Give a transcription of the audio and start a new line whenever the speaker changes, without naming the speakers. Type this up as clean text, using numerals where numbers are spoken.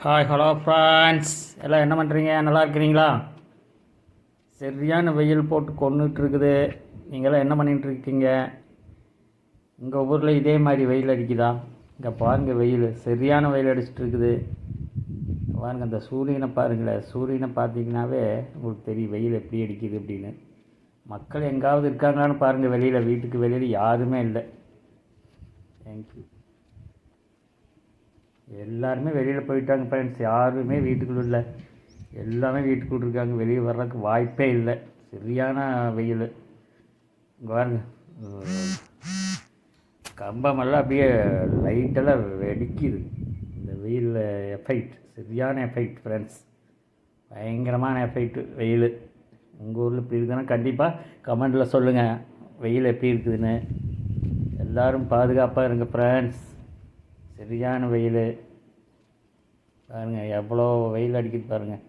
Hi hello friends, எல்லாம் என்ன பண்ணுறீங்க? நல்லா இருக்கிறீங்களா? சரியான வெயில் போட்டு கொண்டுட்டு இருக்குது. நீங்களாம் என்ன பண்ணிகிட்டு இருக்கீங்க? உங்கள் ஊரில் இதே மாதிரி வெயில் அடிக்குதா? இங்கே பாருங்கள், வெயில் சரியான வெயில் அடிச்சிட்டு இருக்குது. பாருங்கள், அந்த சூரியனை பாருங்களேன். சூரியனை பார்த்தீங்கன்னாவே உங்களுக்கு தெரியும் வெயில் எப்படி அடிக்குது அப்படின்னு. மக்கள் எங்காவது இருக்காங்களான்னு பாருங்கள். வெளியில், வீட்டுக்கு வெளியில் யாருமே இல்லை. தேங்க்யூ. எல்லாருமே வெளியில் போயிட்டாங்க ஃப்ரெண்ட்ஸ். யாருமே வீட்டுக்குள்ள இல்லை. எல்லாமே வீட்டுக்குள்ள இருக்காங்க. வெளியே வர்றதுக்கு வாய்ப்பே இல்லை. சரியான வெயில். இங்கே பாருங்க, கம்பமெல்லாம் அப்படியே லைட்டெல்லாம் வெடிக்குது. இந்த வெயிலில் எஃபெக்ட், சரியான எஃபெக்ட் ஃப்ரெண்ட்ஸ். பயங்கரமான எஃபெக்ட் வெயில். உங்கள் ஊரில் இப்படி இருக்குதுன்னா கண்டிப்பாக கமெண்டில் சொல்லுங்கள் வெயில் எப்படி இருக்குதுன்னு. எல்லோரும் பாதுகாப்பாக இருங்க ஃப்ரெண்ட்ஸ். சரியான வெயில் பாருங்கள், எவ்வளோ வெயில் அடிக்குது பாருங்கள்.